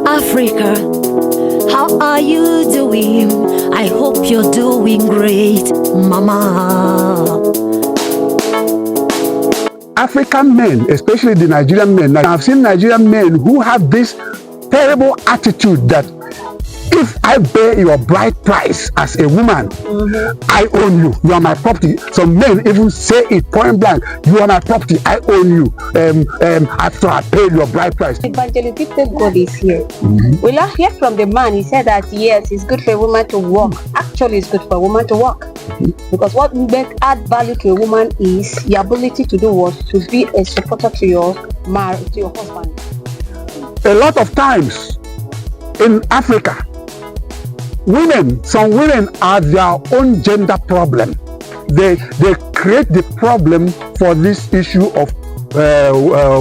Africa, how are you doing? I hope you're doing great, Mama. African men, especially the Nigerian men, now I've seen Nigerian men who have this terrible attitude that if I bear your bride price as a woman, I own you. You are my property. Some men even say it point blank. You are my property. I own you. After I paid your bride price. Evangelist God is here. We'll hear from the man. He said that yes, it's good for a woman to work. Actually, it's good for a woman to work. Because what add value to a woman is the ability to do what? To be a supporter to your marriage, to your husband. A lot of times in Africa, some women are their own gender problem. They create the problem for this issue of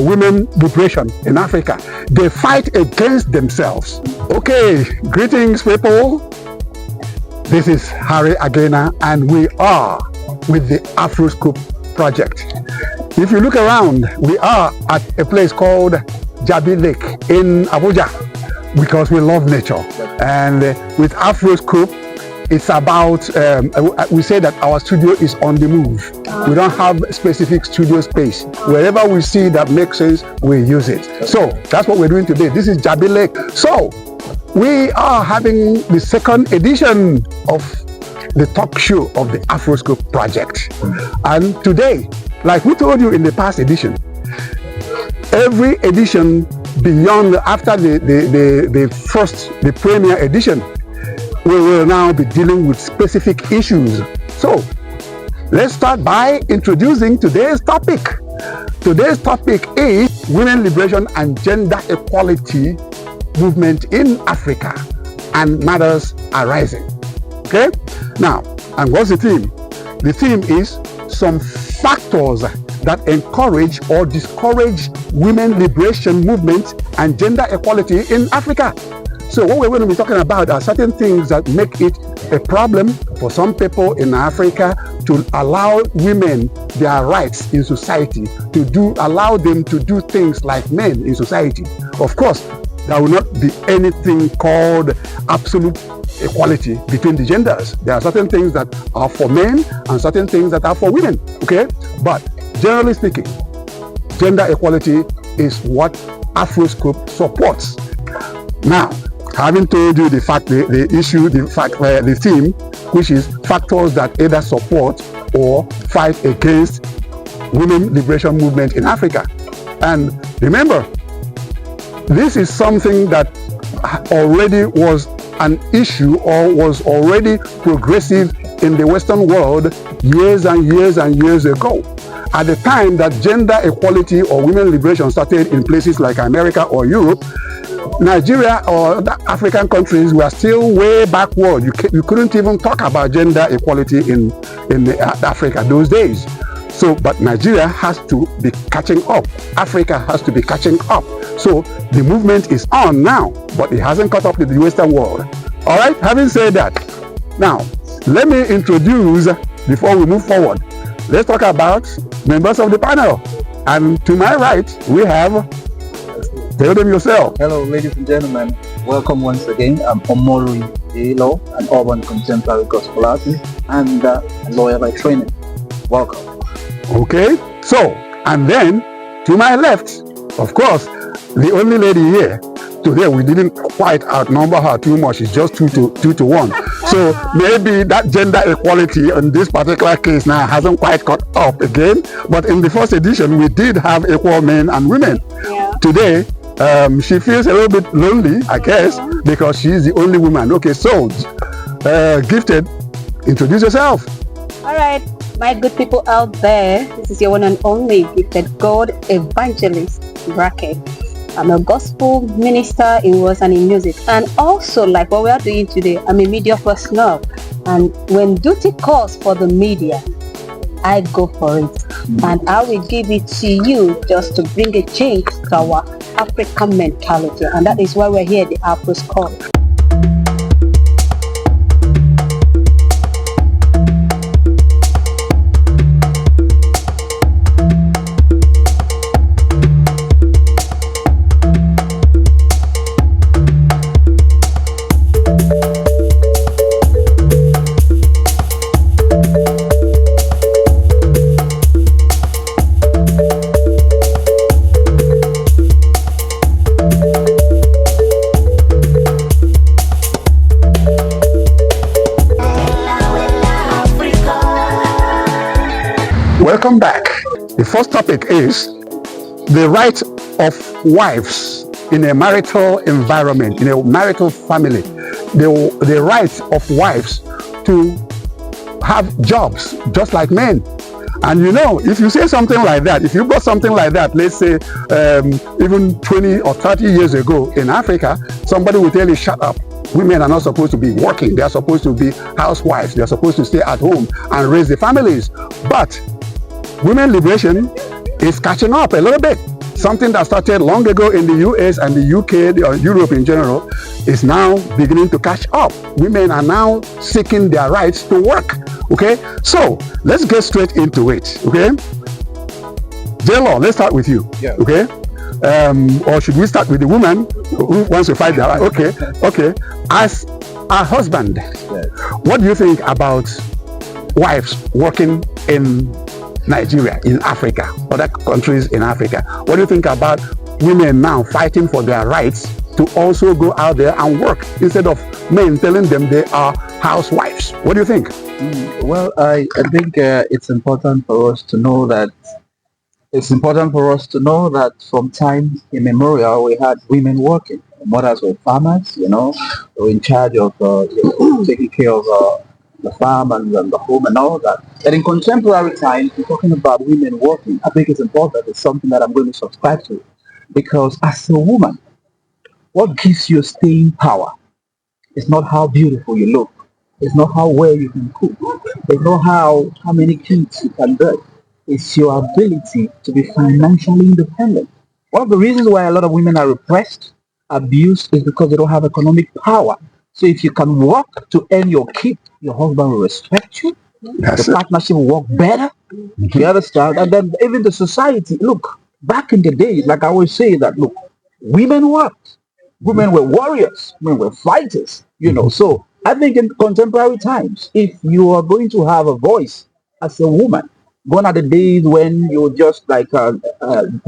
women liberation in Africa. They fight against themselves. Okay, greetings people. This is Harry Agena and we are with the Afroscope project. If you look around, we are at a place called Jabi Lake in Abuja, because we love nature. And with Afroscope, it's about, we say that our studio is on the move. We don't have specific studio space. Wherever we see that makes sense, we use it. So that's what we're doing today. This is Jabi Lake. So we are having the second edition of the talk show of the Afroscope project. And today, like we told you in the past edition, every edition beyond, after the premier edition, we will now be dealing with specific issues. So let's start by introducing today's topic. Today's topic is women liberation and gender equality movement in Africa and matters arising. Okay, now, and what's the theme? The theme is some factors that encourage or discourage women liberation movement and gender equality in Africa. So what we're going to be talking about are certain things that make it a problem for some people in Africa to allow women their rights in society, allow them to do things like men in society. Of course, there will not be anything called absolute equality between the genders. There are certain things that are for men and certain things that are for women, okay? But generally speaking, gender equality is what Afroscope supports. Now, having told you the theme, which is factors that either support or fight against women liberation movement in Africa. And remember, this is something that already was an issue or was already progressive in the Western world years and years and years ago. At the time that gender equality or women liberation started in places like America or Europe, Nigeria or the African countries were still way backward. You couldn't even talk about gender equality in Africa those days. So, but Nigeria has to be catching up. Africa has to be catching up. So the movement is on now, but it hasn't caught up with the Western world. All right, having said that, now let me introduce, before we move forward, let's talk about members of the panel. And to my right, we have, tell them yourself. Hello, ladies and gentlemen. Welcome once again. I'm Omori Elo, an urban contemporary gospel artist and a lawyer by training. Welcome. Okay, so, and then to my left, of course, the only lady here. Today we didn't quite outnumber her too much. It's just 2 to 1. So maybe that gender equality in this particular case now hasn't quite caught up again. But in the first edition, we did have equal men and women. Yeah. Today, she feels a little bit lonely, I guess, because she's the only woman. Okay, so Gifted, introduce yourself. All right, my good people out there, this is your one and only Gifted God Evangelist, bracket. I'm a gospel minister in words and in music, and also like what we are doing today, I'm a media personnel, and when duty calls for the media, I go for it, and I will give it to you just to bring a change to our African mentality, and that is why we're here at the Afroscope. The first topic is the right of wives in a marital environment, in a marital family. The right of wives to have jobs just like men. And you know, if you say something like that, if you got something like that, let's say even 20 or 30 years ago in Africa, somebody will tell you, shut up. Women are not supposed to be working. They are supposed to be housewives. They are supposed to stay at home and raise the families. But women liberation is catching up a little bit. Something that started long ago in the US and the UK or Europe in general is now beginning to catch up. Women are now seeking their rights to work. Okay, so let's get straight into it. Okay, J-Law, let's start with you. Yeah. Okay, or should we start with the woman who wants to fight their right? Okay. As a husband, Yes. what do you think about wives working in Nigeria, in Africa, other countries in Africa? What do you think about women now fighting for their rights to also go out there and work instead of men telling them they are housewives? What do you think? Well, I think it's important for us to know that from time immemorial we had women working. Mothers were farmers, they were in charge of taking care of the farm and the home and all that. And in contemporary times, we're talking about women working. I think it's important. It's something that I'm going to subscribe to, because as a woman, what gives you staying power is not how beautiful you look. It's not how well you can cook. It's not how many kids you can bear. It's your ability to be financially independent. One of the reasons why a lot of women are repressed, abused, is because they don't have economic power. So if you can work to earn your keep, your husband will respect you. The partnership will work better. You understand? And then even the society, look, back in the days, like I always say that, look, women worked. Women were warriors. Women were fighters. So I think in contemporary times, if you are going to have a voice as a woman, gone are the days when you're just like a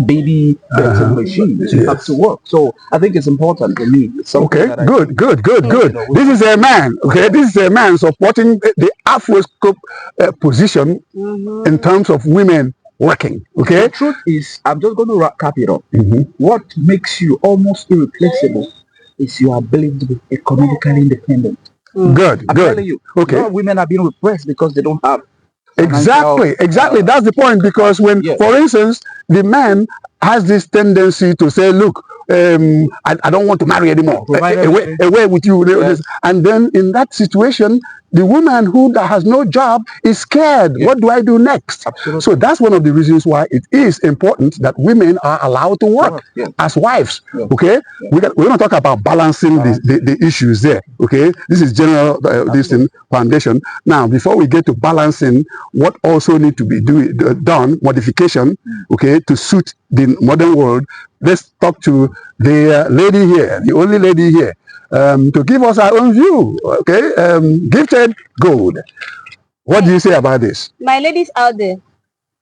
baby machine. You have to work. So I think it's important for me. It's Okay, good. This is a man. Okay, this is a man supporting the Afroscope position in terms of women working. Okay. The truth is, I'm just going to cap it up. What makes you almost irreplaceable is your ability to be economically independent. Good. I'm telling you. Okay. A lot of women are being repressed because they don't have Exactly. That's the point. Because when, for instance, the man has this tendency to say, look, I don't want to marry anymore. Away with you. Yes. And then in that situation, the woman who has no job is scared. What do I do next? Absolutely. So that's one of the reasons why it is important that women are allowed to work as wives. Okay? We're going to talk about balancing the issues there. Okay? This is general foundation. Now, before we get to balancing, what also need to be done, modification, okay, to suit the modern world, let's talk to the lady here, the only lady here, to give us our own view. Okay, Gifted Gold. What do you say about this? My ladies out there,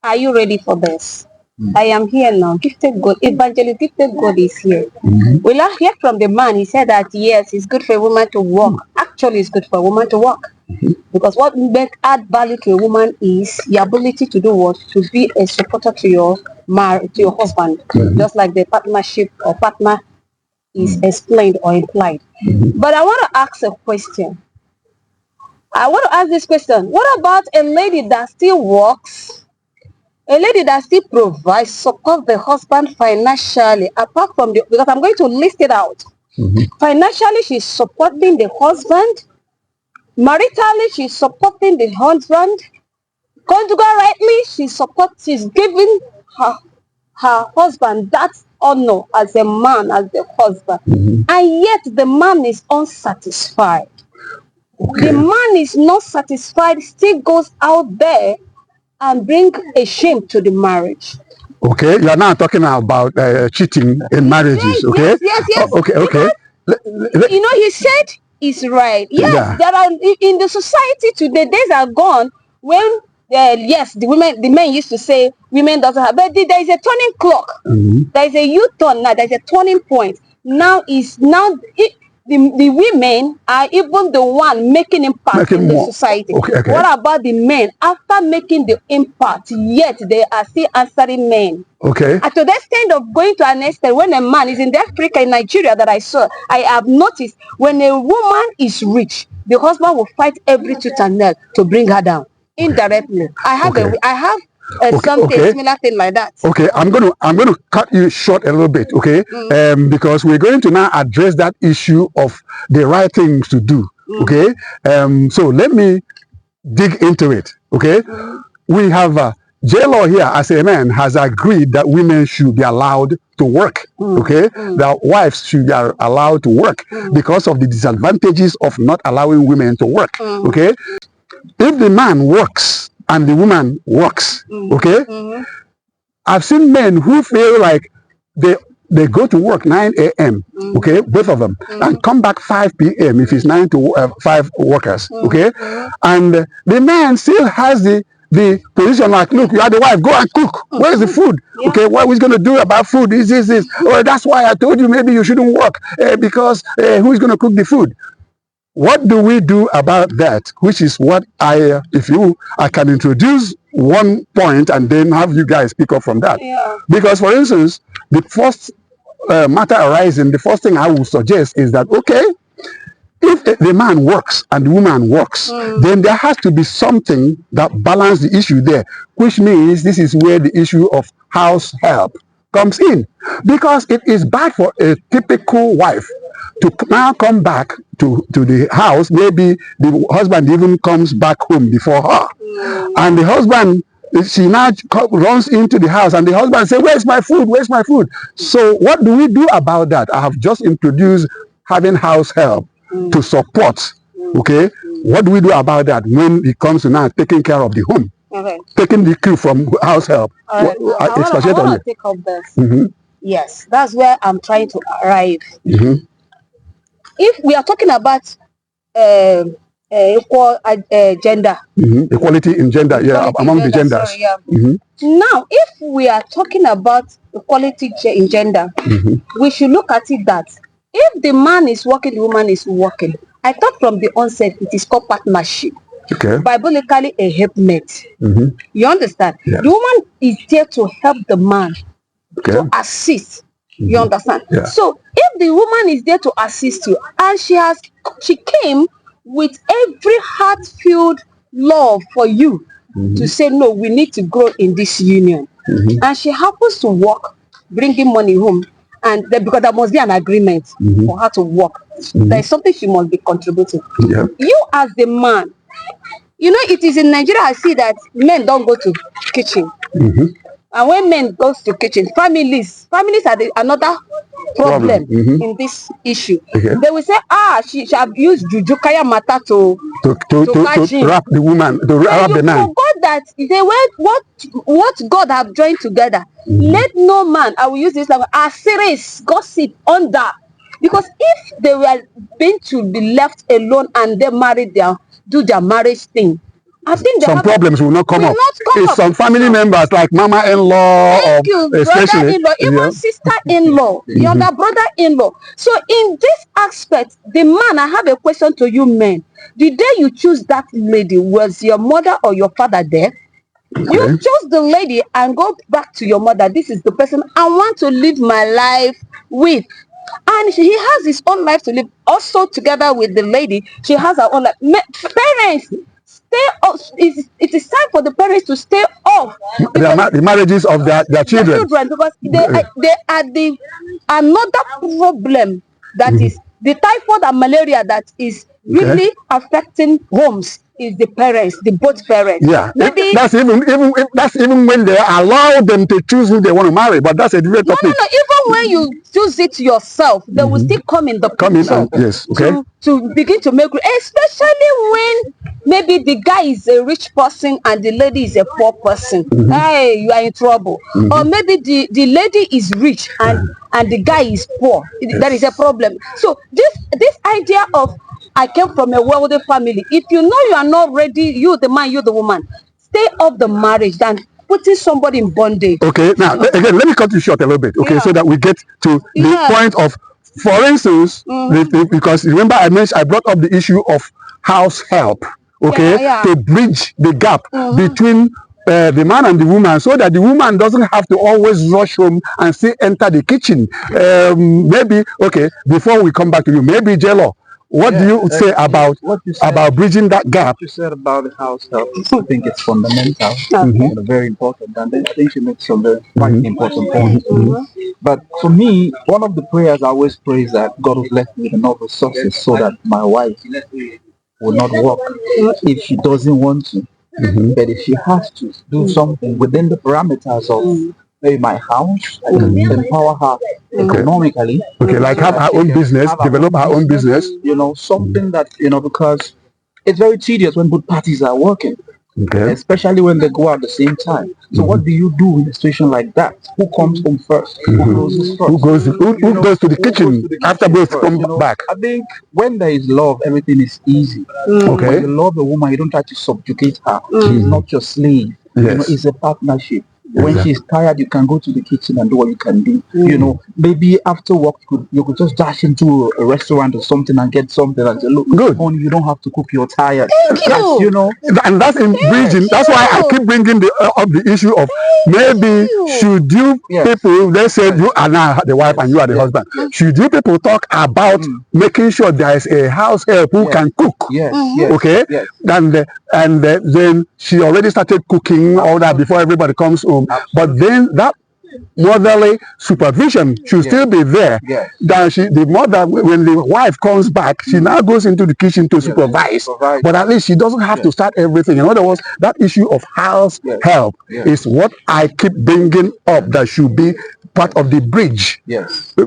are you ready for this? I am here now. Gifted God, Evangelist Gifted God is here. We last hear from the man. He said that yes, it's good for a woman to work. Actually, it's good for a woman to work. Because what add value to a woman is the ability to do what? To be a supporter to your husband. Just like the partnership or partner is explained or implied. But I want to ask a question. I want to ask this question. What about a lady that still works? A lady that still provides, support the husband financially, apart from because I'm going to list it out. Financially, she's supporting the husband. Maritally, she's supporting the husband. Conjugal rightly, she's giving her husband that honor as a man, as the husband. And yet the man is unsatisfied. The man is not satisfied, still goes out there and bring a shame to the marriage. Okay, you are now talking about cheating in marriages. Okay. Yes. Okay. He said it's right. Yes, there are in the society today. Days are gone when the men used to say women doesn't have, but there is a turning clock. There is a U-turn now. There is a turning point. the women are even the one making impact in the society. Okay. What about the men? After making the impact, yet they are still answering men. Okay. And to the extent of going to an extent, when a man is in the Africa, in Nigeria that I have noticed, when a woman is rich, the husband will fight every tooth and nail to bring her down indirectly. I have something similar thing like that. Okay, I'm gonna cut you short a little bit, okay? Because we're going to now address that issue of the right things to do, okay? So let me dig into it, okay? We have J-Law here as a man has agreed that women should be allowed to work, okay? That wives should be allowed to work because of the disadvantages of not allowing women to work, okay? If the man works and the woman works, okay? I've seen men who feel like they go to work 9 a.m., okay, both of them, and come back 5 p.m. if it's 9 to 5 workers, okay? And the man still has the position like, look, you are the wife, go and cook. Where is the food? Okay, what are we going to do about food? This. Oh, that's why I told you maybe you shouldn't work because who is going to cook the food? What do we do about that? Which is what I can introduce one point and then have you guys pick up from that. Because, for instance, the first matter arising, the first thing I would suggest is that, okay, if the man works and the woman works, then there has to be something that balances the issue there, which means this is where the issue of house help comes in. Because it is bad for a typical wife to now come back to the house. Maybe the husband even comes back home before her. And the husband, she now runs into the house and the husband says, where's my food? Where's my food? So what do we do about that? I have just introduced having house help to support, okay? What do we do about that when it comes to now taking care of the home? Taking the cue from house help. I want to take up this. Yes, that's where I'm trying to arrive. If we are talking about equal gender. Equality in gender, among the genders. Sorry, Now, if we are talking about equality in gender, we should look at it that if the man is working, the woman is working. I thought from the onset it is called partnership. Okay. Biblically, a helpmate. You understand? Yeah. The woman is there to help the man, to assist. You understand? Yeah. So if the woman is there to assist you, and she came with every heart-filled love for you to say, no, we need to grow in this union. And she happens to work, bringing money home, and because there must be an agreement for her to work. There is something she must be contributing. You as the man, you know, it is in Nigeria I see that men don't go to kitchen. And when men goes to kitchen, families are another problem in this issue. They will say, she have used Juju Kaya Mata to wrap the woman, to wrap the man. Forgot that what God have joined together. Let no man, I will use this language, series gossip under. Because if they were going to be left alone and they do their marriage thing, I think some problems will not come up. It's some family members like mama-in-law or especially brother-in-law, even sister-in-law, younger brother-in-law. So in this aspect, the man, I have a question to you men. The day you choose that lady, was your mother or your father there? You chose the lady and go back to your mother. This is the person I want to live my life with. And he has his own life to live. Also together with the lady, she has her own life. Parents, stay off. It is time for the parents to stay off the marriages of their children. Because they are the another problem that is the typhoid and malaria that is really affecting homes. Is the parents, the both parents. Maybe that's even when they allow them to choose who they want to marry, but that's a different topic. No. Even when you choose it yourself, they will still come in the picture to begin to make, especially when maybe the guy is a rich person and the lady is a poor person. Hey, you are in trouble. Or maybe the lady is rich and the guy is poor. There is a problem. So this idea of I came from a wealthy family. If you know you are not ready, you the man, you the woman, stay off the marriage than putting somebody in bondage. Okay, now again, let me cut you short a little bit, okay, so that we get to the point of For instance, because remember I brought up the issue of house help, okay, to bridge the gap between the man and the woman, so that the woman doesn't have to always rush home and still enter the kitchen. Maybe, okay, before we come back to you, maybe Jello, what do you say about bridging that gap? What you said about the house help, I think it's fundamental and very important. And then I think you made some very quite important points. But for me, one of the prayers I always pray is that God will bless me with enough resources so that my wife will not work if she doesn't want to. But if she has to do something within the parameters of maybe my house, I can empower her economically. Okay, like have her own business, develop her own business. You know, something that, you know, because it's very tedious when both parties are working. Okay. Especially when they go out at the same time. So what do you do in a situation like that? Who comes home first? Who closes first? Who goes to the kitchen after both come back? I think when there is love, everything is easy. Okay. When you love a woman, you don't try to subjugate her. She's not your slave. Yes. You know, it's a partnership. When she's tired, you can go to the kitchen and do what you can do. You know, maybe after work, you could just dash into a restaurant or something and get something and say, look, good, honey, you don't have to cook, you're tired. You know. And that's in bridging. That's why I keep bringing up the issue of maybe should you people, they say you are now the wife and you are the husband. Should you people talk about making sure there is a house help who can cook? Okay? And then she already started cooking all that before everybody comes home. But then that motherly supervision should still be there. Then the mother, when the wife comes back, she now goes into the kitchen to supervise. But at least she doesn't have to start everything. In other words, that issue of house help is what I keep bringing up, that should be part of the bridge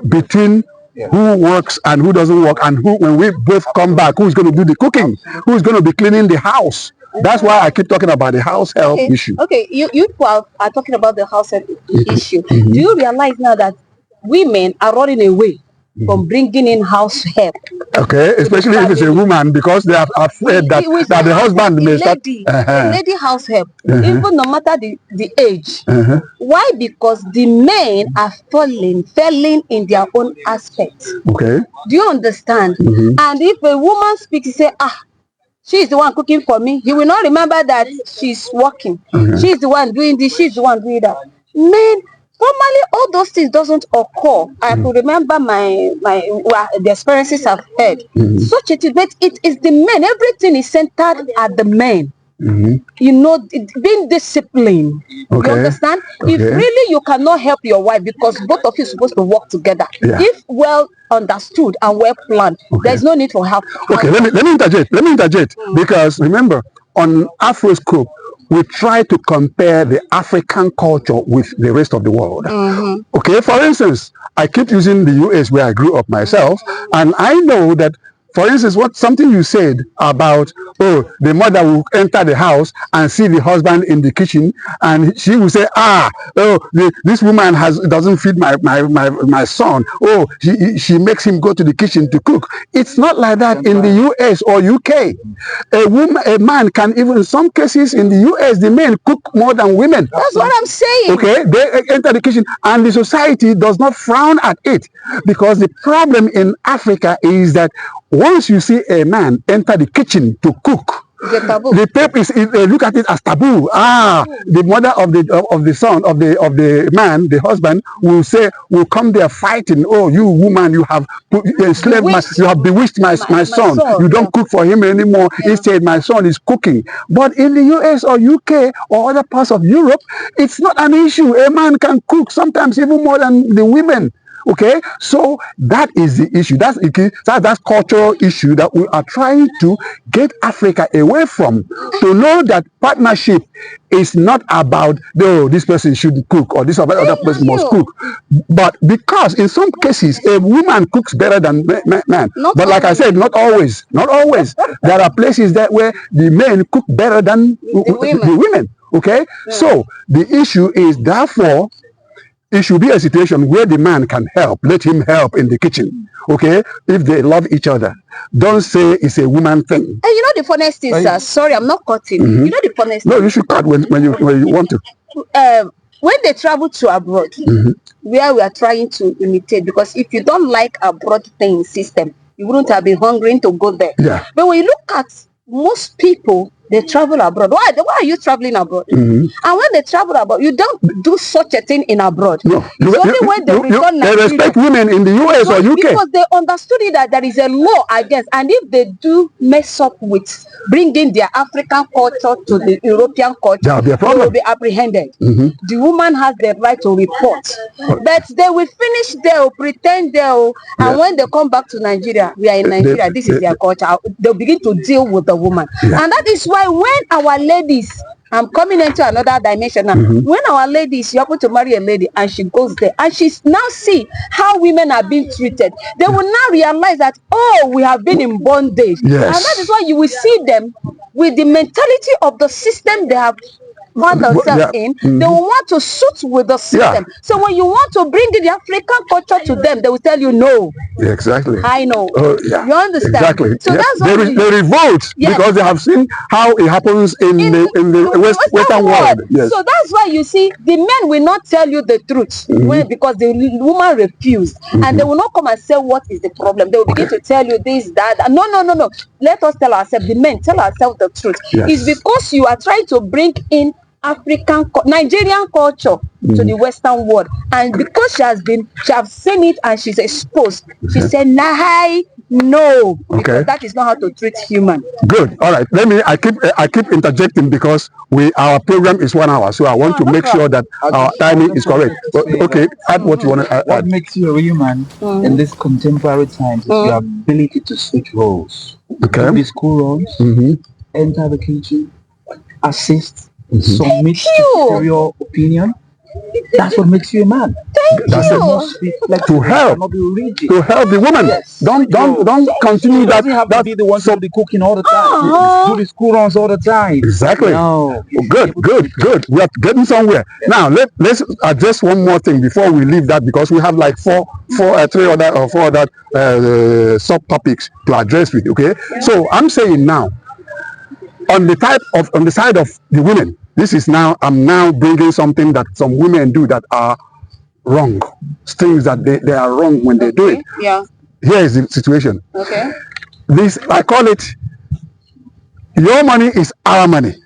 between who works and who doesn't work, and who, when we both come back, who's going to do the cooking, who's going to be cleaning the house. That's why I keep talking about the house help issue. Okay, you are talking about the house help issue. Do you realize now that women are running away from bringing in house help? Okay, especially if it's a woman, because they are afraid that the husband may start. The lady house help, even no matter the age. Why? Because the men are failing in their own aspects. Okay. Do you understand? And if a woman speaks, say, she's the one cooking for me, he will not remember that she's working. She's the one doing this, she's the one doing that. Men, normally all those things doesn't occur. I could remember the experiences I've had. Such a thing, but it is the men. Everything is centered at the men. You know, being disciplined. You understand? If really you cannot help your wife, because both of you are supposed to work together. If well understood and well planned, there's no need for help. Okay, let me interject. Because remember, on Afroscope, we try to compare the African culture with the rest of the world. Okay, for instance, I keep using the US where I grew up myself, and I know that, for instance, something you said about, the mother will enter the house and see the husband in the kitchen, and she will say, this woman doesn't feed my son. She makes him go to the kitchen to cook. It's not like that in the US or UK. A man can, even in some cases in the US, the men cook more than women. That's what I'm saying. Okay, they enter the kitchen, and the society does not frown at it, because the problem in Africa is that once you see a man enter the kitchen to cook, the papers look at it as taboo. The mother of the son of the man, the husband, will come there fighting. Oh, you woman, you have enslaved you have bewitched my son. You don't cook for him anymore. Instead, my son is cooking. But in the US or UK or other parts of Europe, it's not an issue. A man can cook, sometimes even more than the women. Okay, so that is the issue. That's cultural issue that we are trying to get Africa away from. To know that partnership is not about, this person shouldn't cook or this other person must cook. But because in some cases a woman cooks better than man. But like I said, not always. Not always. There are places where the men cook better than the women. Okay, so the issue is, therefore, it should be a situation where the man can help. Let him help in the kitchen. Okay? If they love each other. Don't say it's a woman thing. And you know the funniest thing, sir? Sorry, I'm not cutting. You know the funniest thing? No, you should cut when you want to. when they travel to abroad, where we are trying to imitate, because if you don't like abroad thing system, you wouldn't have been hungry to go there. Yeah. But when you look at most people, they travel abroad. Why are you traveling abroad? And when they travel abroad, you don't do such a thing in abroad. No. It's only when they return they Nigeria. respect women in the US or UK. Because they understood it that there is a law against, and if they do mess up with bringing their African culture to the European culture, there'll be a problem. they will be apprehended. The woman has the right to report, but they will finish there, pretend there, and when they come back to Nigeria, we are in Nigeria, this is their culture, they'll begin to deal with the woman. And that is why when our ladies, I'm coming into another dimension now. When our ladies, you happen to marry a lady and she goes there and she's now see how women are being treated, they will now realize that, oh, we have been in bondage. Yes. And that is why you will see them with the mentality of the system they have found themselves in. They will want to suit with the system. So when you want to bring the African culture to them, they will tell you no. Exactly. I know. You understand? Exactly. So that's they revolt because they have seen how it happens in the Western world. Yes. So that's why you see the men will not tell you the truth because the woman refused, and they will not come and say what is the problem. They will begin to tell you this, that. No. Let us tell ourselves. The men tell ourselves the truth. Yes. It's because you are trying to bring in Nigerian culture to the Western world, and because she has seen it and she's exposed, she said, "Nah, no," because that is not how to treat human. Good. All right. I keep interjecting because our program is 1 hour, so I want to make sure that our timing is correct. Okay. Add what you want to add. What makes you a human in this contemporary times is your ability to switch roles. Okay. The school roles, enter the kitchen, assist, submit to superior opinion. That's what makes you a man. Thank you. To help the woman. Yes. Don't continue that. Have to be the one to do the cooking all the time. Do the school runs all the time. Exactly. No. Good. We are getting somewhere. Yes. Now let's address one more thing before we leave that, because we have like four other subtopics to address with. Okay. Yeah. So I'm saying now, on the side of the women, I'm now bringing something that some women do that are wrong, things that they are wrong when they do it. Yeah. Here is the situation. Okay. This, I call it, your money is our money,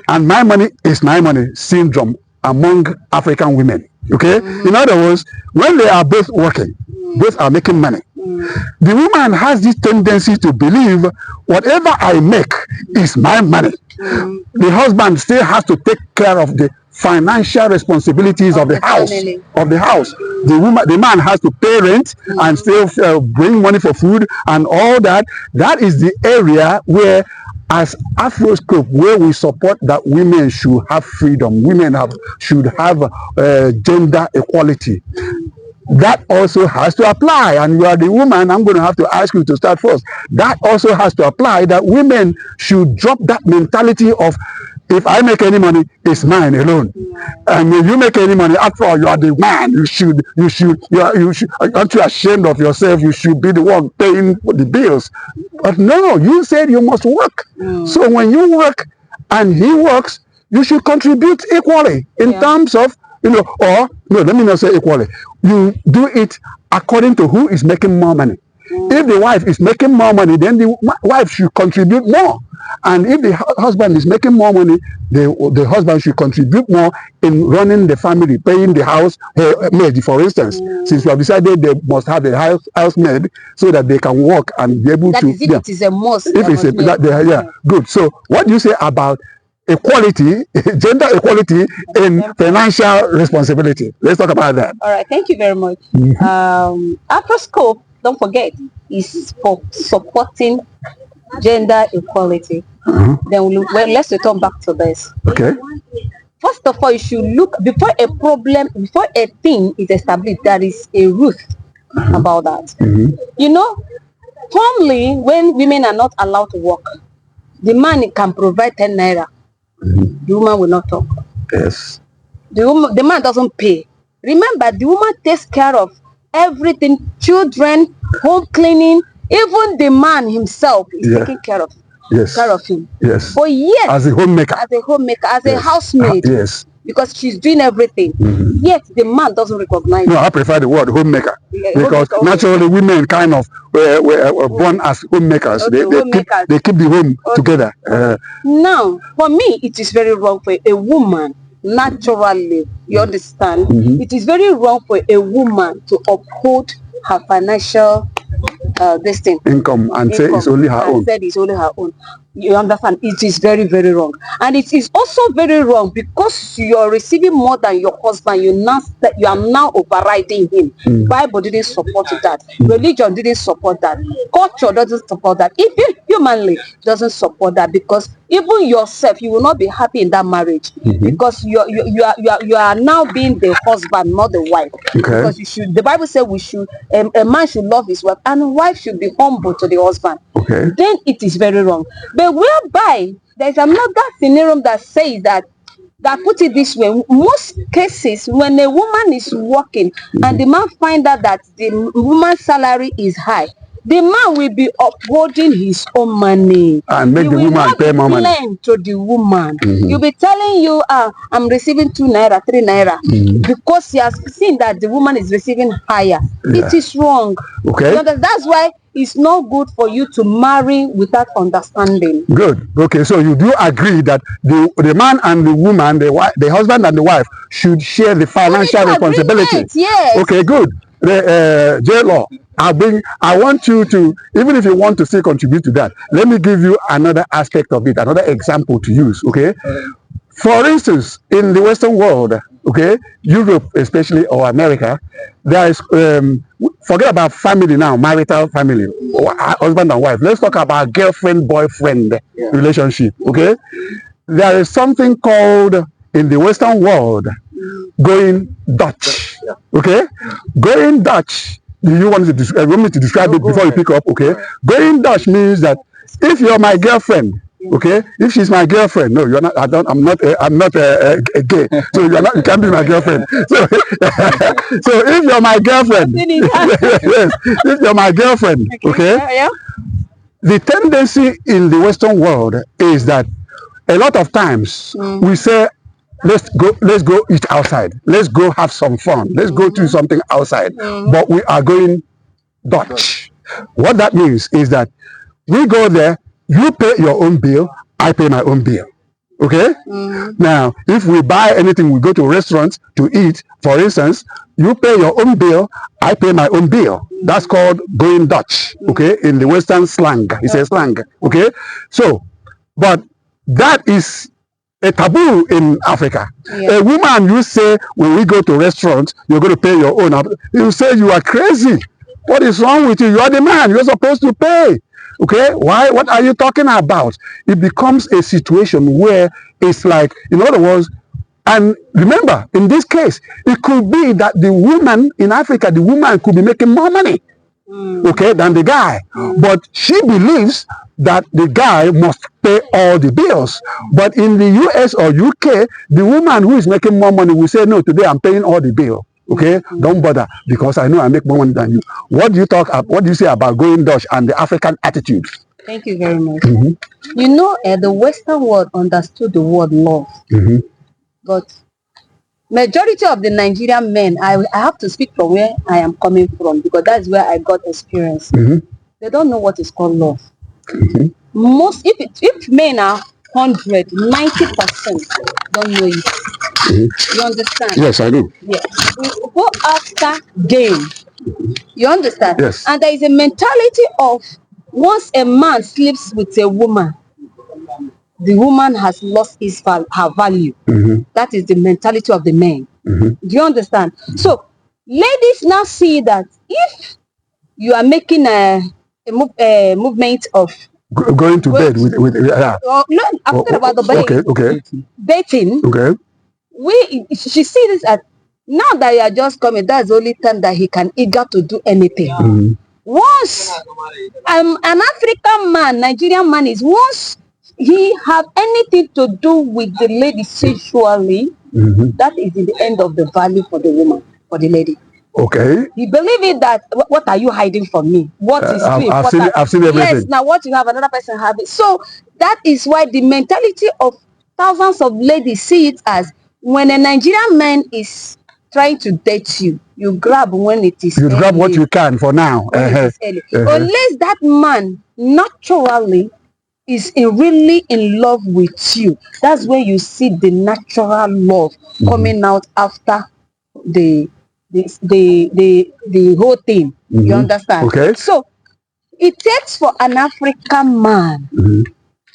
and my money is my money syndrome among African women. Okay. In other words, when they are both working, both are making money, the woman has this tendency to believe whatever I make is my money. The husband still has to take care of the financial responsibilities of the house. The man has to pay rent and still bring money for food and all that. That is the area where, as Afroscope, where we support that women should have freedom, should have gender equality. That also has to apply, and you are the woman. I'm going to have to ask you to start first. That also has to apply, that women should drop that mentality of, if I make any money, it's mine alone. And when you make any money, after all, you are the man. Aren't you ashamed of yourself? You should be the one paying the bills. But no, you said you must work. So when you work and he works, you should contribute equally in terms of, or no, let me not say equally. You do it according to who is making more money. If the wife is making more money, then the wife should contribute more. And if the husband is making more money, the husband should contribute more in running the family, paying the house maid, for instance. Since we have decided they must have a house maid so that they can work and be able to. It is a must. Good. So what do you say about equality, gender equality in financial responsibility? Let's talk about that. All right, thank you very much. Afroscope, don't forget, is for supporting gender equality. Then let's return back to this. Okay. First of all, you should look before a thing is established. There is a root about that. Formerly, when women are not allowed to work, the man can provide 10 naira. The woman will not talk. Yes. The man doesn't pay. Remember, the woman takes care of everything: children, home cleaning, even the man himself is taking care of him. Yes. But yet, as a homemaker, as a housemaid, because she's doing everything. Yet the man doesn't recognize No, it. I prefer the word homemaker, Yeah, because homemaker, okay. naturally women kind of were born as homemakers. Okay, homemakers. They keep the home together. Now, for me, it is very wrong for a woman, naturally, you understand? It is very wrong for a woman to uphold her financial this thing. Income and say it's only her own. Said it's only her own. You understand? It is very, very wrong. And it is also very wrong because you're receiving more than your husband. You are now overriding him. Bible didn't support that. Religion didn't support that. Culture doesn't support that. Even humanly doesn't support that, because even yourself, you will not be happy in that marriage, because you are now being the husband, not the wife. Okay. Because the Bible says a man should love his wife, and a wife should be humble to the husband. Okay. Then it is very wrong. But whereby there's another scenario that says that put it this way: most cases when a woman is working and the man find out that the woman's salary is high, the man will be upholding his own money and make the woman pay more money to the woman. You'll be telling you, I'm receiving 2 naira, 3 naira, because he has seen that the woman is receiving higher. It is wrong. Okay. That's why it's not good for you to marry without understanding. Good. Okay, so you do agree that the man and the woman, the husband and the wife, should share the financial responsibility. Yes. Okay, good. The J-Law, I want you to, even if you want to still contribute to that, let me give you another aspect of it, another example to use. Okay. For instance, in the Western world, okay, Europe especially, or America, there is, forget about family now, marital family, or husband and wife. Let's talk about girlfriend-boyfriend relationship, okay? There is something called, in the Western world, going Dutch, okay? Going Dutch, do you want me to describe it before you pick up, okay? Going Dutch means that if you're my girlfriend, okay, if she's my girlfriend, no, you're not. I'm not gay, so you can't be my girlfriend. So, so if you're my girlfriend, yes, if you're my girlfriend, okay, the tendency in the Western world is that a lot of times we say, let's go eat outside, let's go have some fun, let's go do something outside, but we are going Dutch. What that means is that we go there. You pay your own bill, I pay my own bill. Okay? Now, if we buy anything, we go to restaurants to eat, for instance, you pay your own bill, I pay my own bill. That's called going Dutch, okay? In the Western slang, it's a slang, okay? So, but that is a taboo in Africa. A woman, you say, when we go to restaurants, you're going to pay your own. You say you are crazy. What is wrong with you? You are the man. You're supposed to pay. Okay, why? What are you talking about? It becomes a situation where it's like, in other words, and remember, in this case, it could be that the woman in Africa, the woman could be making more money, okay, than the guy. But she believes that the guy must pay all the bills. But in the US or UK, the woman who is making more money will say, no, today I'm paying all the bill. Okay, don't bother, because I know I make more money than you. What do you say about going Dutch and the African attitude? Thank you very much. You know, the Western world understood the word love, but majority of the Nigerian men, I have to speak from where I am coming from, because that's where I got experience. They don't know what is called love. Most, if men are 100, 90% don't know it. You understand? Yes, I do. Yes. We go after gain. You understand? Yes. And there is a mentality of, once a man sleeps with a woman, the woman has lost her value. That is the mentality of the men. Do you understand? So ladies now see that if you are making a movement of going to bed with no, I'm talking about the bed. Okay. Dating. Okay. She sees this as, now that you are just coming, that's the only time that he can eager to do anything. Once an African man, Nigerian man, is once he have anything to do with the lady sexually, that is the end of the value for the woman, for the lady. Okay. You believe it that, what are you hiding from me? What is I've seen everything. Yes, now what you have, another person have it. So that is why the mentality of thousands of ladies see it as, when a Nigerian man is trying to date you, you grab when it is You early. grab what you can for now. When it is early. Unless that man naturally is really in love with you, that's when you see the natural love coming out after the whole thing. You understand? Okay. So it takes for an African man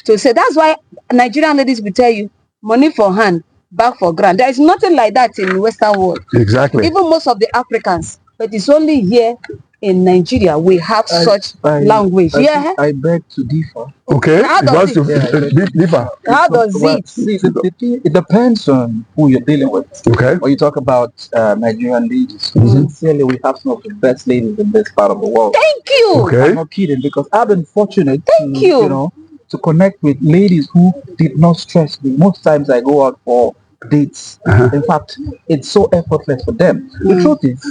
to say. That's why Nigerian ladies will tell you, money for hand, back for grand. There is nothing like that in the Western world. Exactly. Even most of the Africans, but it's only here in Nigeria we have such language. I beg to differ. Okay. How does differ? How does it? It depends on who you're dealing with. Okay. When you talk about Nigerian ladies, sincerely, we have some of the best ladies in this part of the world. Thank you. Okay. I'm not kidding, because I've been fortunate Thank you. To connect with ladies who did not stress me. Most times I go out for dates. In fact, it's so effortless for them. The truth is,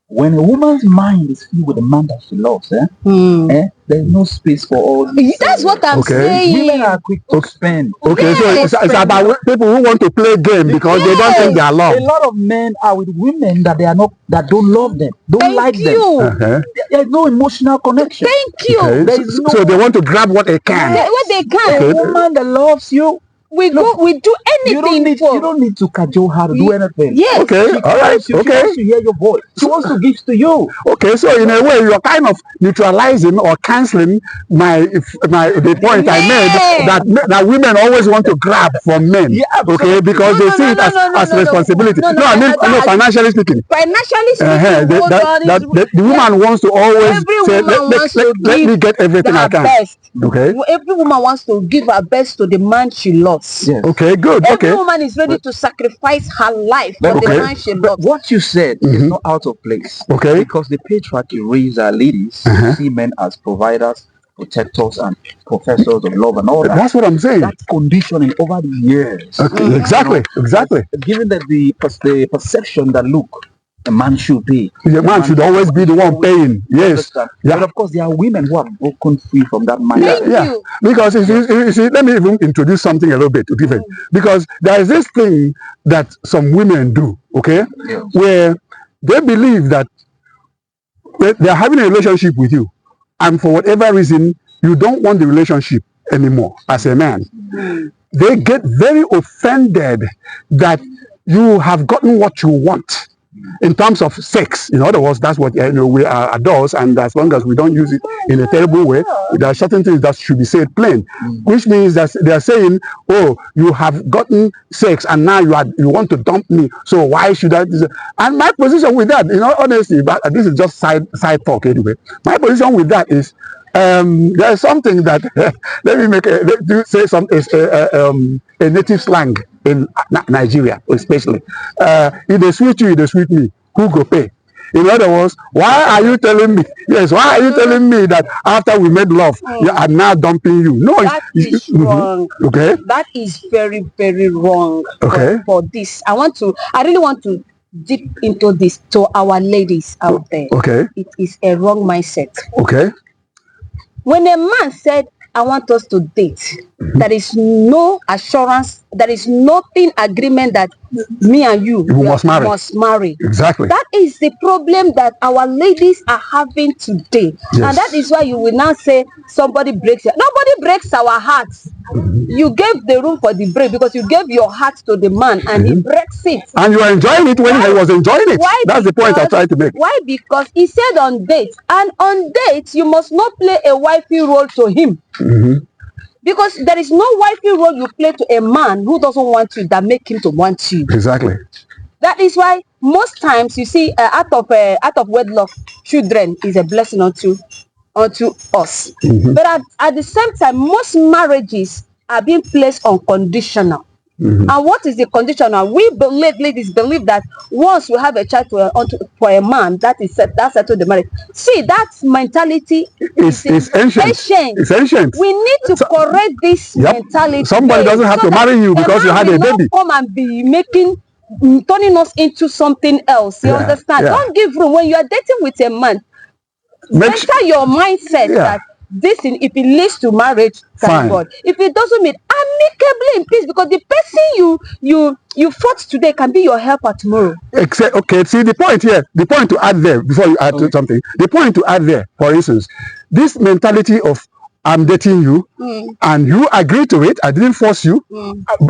when a woman's mind is filled with the man that she loves, there's no space for all this. That's what I'm saying. Women are quick to spend. Okay, so it's about people who want to play game because they don't think they are A loved. lot of men are with women that that don't love them, don't like them. There's no emotional connection. Thank you. Okay. So they want to grab what they can. What they can. A woman that loves you, we do anything. You don't need to cajole her to do anything. Yes. Okay, all right. She wants to hear your voice. She wants to give to you. Okay, so in a way, you're kind of neutralizing or canceling the point I made that women always want to grab from men. Okay, because they see it as responsibility. I mean, financially speaking. Financially speaking, the woman wants to always say, let me get everything I can. Best. Okay. Every woman wants to give her best to the man she loves. Yes. Okay, good. Every woman is ready to sacrifice her life for the man she loves. What you said is not out of place. Okay. Because the patriarchy raised our ladies to see men as providers, protectors, and professors of love and all that. That's what I'm saying. That's conditioning over the years. Okay. Exactly. Given that the perception that a man should pay. The man should always be the one paying. Yes. But of course, there are women who have broken free from that mind. Thank you. Because you see, let me even introduce something a little bit different. Because there is this thing that some women do, okay, where they believe that they are having a relationship with you, and for whatever reason, you don't want the relationship anymore as a man. They get very offended that you have gotten what you want in terms of sex. In other words, that's what we are adults, and as long as we don't use it in a terrible way, there are certain things that should be said plain, which means that they are saying, oh, you have gotten sex and now you want to dump me, so why should I? And my position with that, honestly, but this is just side talk anyway. My position with that is, there is something that let me say something, a native slang in Nigeria, especially. If they sweet you, they sweet me. Who go pay? In other words, why are you telling me? Yes, why are you telling me that after we made love, I'm now dumping you? No, that is wrong. Okay, that is very, very wrong. Okay, for this, I really want to dip into this to our ladies out there. Okay, it is a wrong mindset. Okay. When a man said, I want us to date, there is no assurance, there is nothing agreement that me and you must marry. Exactly. That is the problem that our ladies are having today. Yes. And that is why you will now say somebody breaks it. Nobody breaks our hearts. You gave the room for the break because you gave your heart to the man and he breaks it. And you are enjoying it when he was enjoying it. Why? That's the point I tried to make. Why? Because he said on date. And on date, you must not play a wifey role to him. Because there is no wifey role you play to a man who doesn't want you that make him to want you. Exactly. That is why most times you see out of wedlock, children is a blessing unto us. But at the same time, most marriages are being placed on conditional. And what is the conditional? We ladies believe that once you have a child for a man, that's settled the marriage. See, that mentality is ancient. It's ancient. We need to correct this mentality. Somebody doesn't have to marry you because you had a baby. Come and be turning us into something else. You understand? Yeah. Don't give room when you are dating with a man. Enter your mindset that this thing, if it leads to marriage, thank God. If it doesn't mean, and amicably in peace, because the person you fought today can be your helper tomorrow. Okay, see the point here, the point to add there before you add to something, the point to add there, for instance, this mentality of I'm dating you and you agree to it, I didn't force you,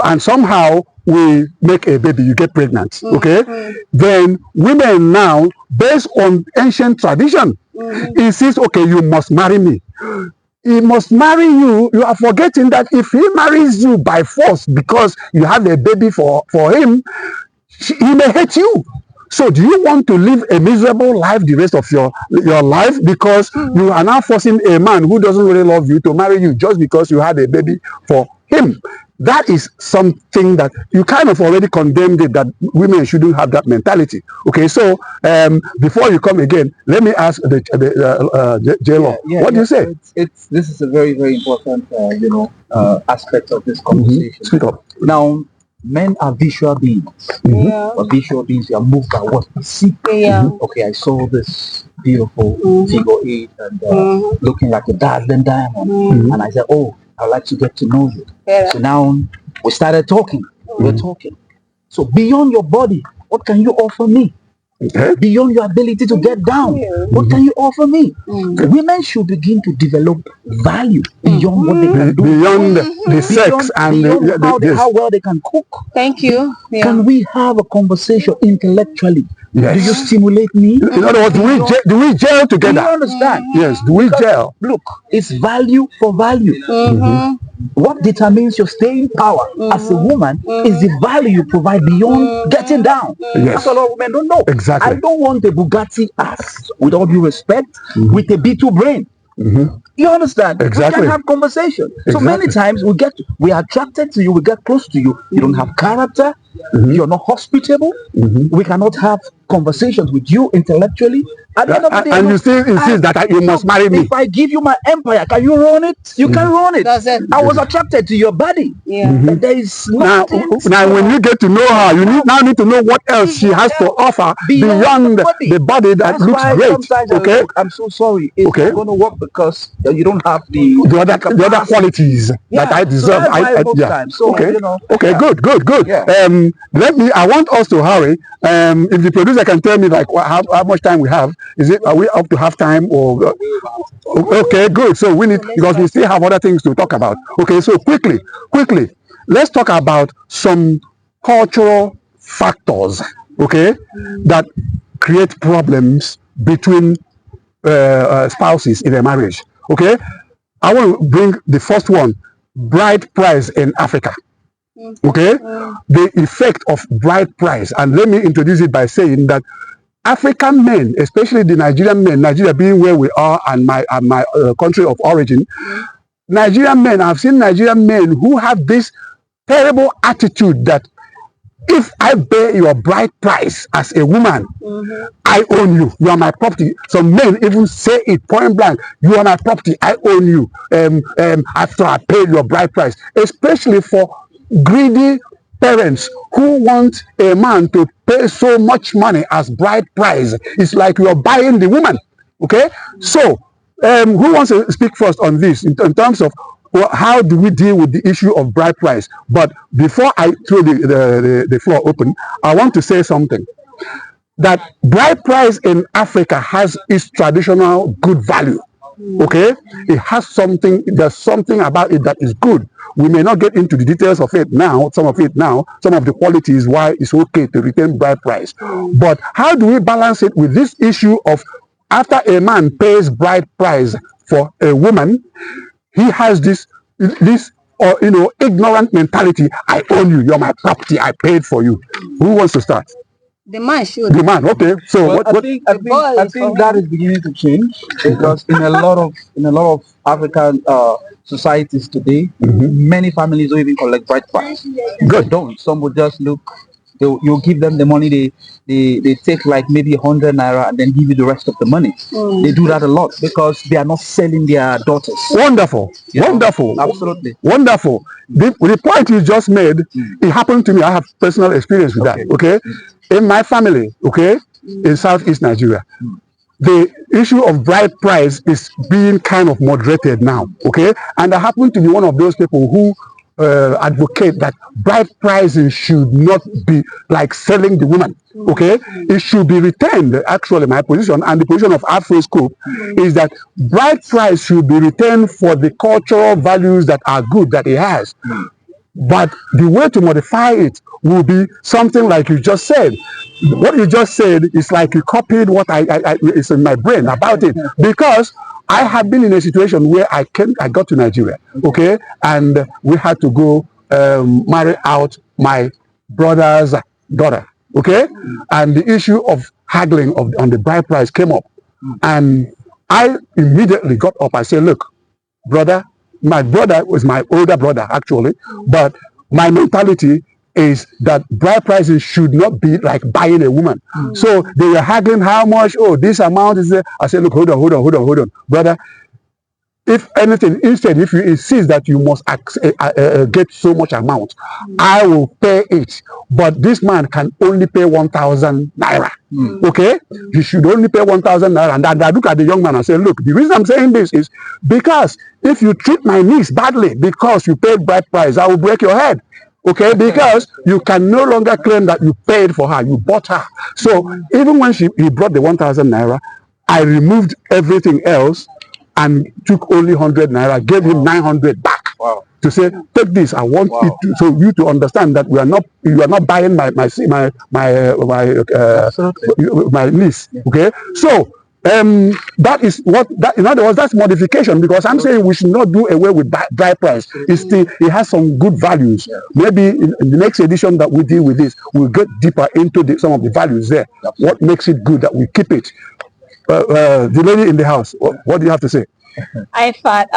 and somehow we make a baby, you get pregnant, okay? Then women now, based on ancient tradition, insist, okay, you must marry me. He must marry you. You are forgetting that if he marries you by force because you have a baby for him, he may hate you. So do you want to live a miserable life the rest of your life because you are now forcing a man who doesn't really love you to marry you just because you had a baby for him? That is something that you kind of already condemned it, that women shouldn't have that mentality. Okay, so before you come again, let me ask the J-Law. What do you say? This is a very, very important aspect of this conversation. Speak up. Now, men are visual beings. Visual beings, you are moved by what you see. Okay, I saw this beautiful figure eight and looking like a dazzling diamond, and I said, oh, I'd like to get to know you. So now we started talking. We're talking. So beyond your body, what can you offer me? Beyond your ability to get down, what can you offer me? Women should begin to develop value beyond what they can do. Beyond the sex and how well they can cook. Thank you. Can we have a conversation intellectually? Yes. Do you stimulate me? In other words, do we gel together? Do you understand? Yes, do we gel? Look, it's value for value. What determines your staying power as a woman is the value you provide beyond getting down. That's a lot of women don't know. Exactly. I don't want a Bugatti ass, with all due respect, with a B2 brain. You understand? Exactly. We can have conversation. So many times we are attracted to you, we get close to you. You don't have character, you're not hospitable, we cannot have conversations with you intellectually. At the end of the day, and you still insist that you must marry me. If I give you my empire, can you run it? You can run it. That's it. I was attracted to your body. But there is nothing. Now, when you get to know her, you need to know what else she has to offer beyond the body that looks great. Okay, I'm so sorry. It's not going to work because you don't have the other qualities that I deserve. So, okay, good. Yeah. I want us to hurry. If the producer can tell me like how much time we have. Are we up to half time or okay, good. So we need, because we still have other things to talk about. Okay, so quickly, let's talk about some cultural factors, okay, that create problems between spouses in a marriage. Okay, I want to bring the first one: bride price in Africa. Okay, the effect of bride price, and let me introduce it by saying that African men, especially the Nigerian men, Nigeria being where we are and my country of origin, Nigerian men, I've seen Nigerian men who have this terrible attitude that if I bear your bride price as a woman, I own you. You are my property. Some men even say it point blank. You are my property. I own you. After I paid your bride price, especially for greedy parents who want a man to pay so much money as bride price. It's like you're buying the woman. Okay, so who wants to speak first on this in terms of how do we deal with the issue of bride price? But before I throw the floor open, I want to say something. That bride price in Africa has its traditional good value. Okay, it has something. There's something about it that is good. We may not get into the details of it now, some of the qualities why it's okay to retain bride price. But how do we balance it with this issue of after a man pays bride price for a woman, he has this ignorant mentality. I own you. You're my property. I paid for you. Who wants to start? The man should. The man, okay. So well, I think that is beginning to change, because in a lot of African societies today, many families don't even collect bride price. Good. They don't. Some will just look. You give them the money. They take like maybe 100 naira and then give you the rest of the money. They do that a lot because they are not selling their daughters. Wonderful. Absolutely wonderful. The point you just made, it happened to me. I have personal experience with that. Okay, in my family, okay, in Southeast Nigeria, the issue of bride price is being kind of moderated now. Okay, and I happen to be one of those people who advocate that bride pricing should not be like selling the woman. Okay, it should be retained. Actually, my position and the position of Afroscope is that bride price should be retained for the cultural values that are good that it has. But the way to modify it will be something like you just said. What you just said is like you copied what I is in my brain about it, because I have been in a situation where I got to Nigeria, okay, and we had to go marry out my brother's daughter, okay, and the issue of haggling on the bride price came up, and I immediately got up. I said, look, brother, my brother was my older brother actually, but my mentality is that bride prices should not be like buying a woman. So they were haggling how much, oh, this amount is there. I said, look, hold on, brother. If anything, instead, if you insist that you must get so much amount, I will pay it. But this man can only pay 1,000 naira. Okay? You should only pay 1,000 naira. And I look at the young man and say, look, the reason I'm saying this is because if you treat my niece badly because you paid bride price, I will break your head. Okay, because you can no longer claim that you paid for her, you bought her. So even when he brought the 1,000 naira, I removed everything else and took only 100 naira, gave him 900 back. To say, take this. I want you to understand that you are not buying my niece. Okay, so that is what that, in other words, that's modification, because I'm saying we should not do away with bride price. It has some good values. Maybe in the next edition that we deal with this, we'll get deeper into some of the values there. What makes it good that we keep it. The lady in the house, what do you have to say? I thought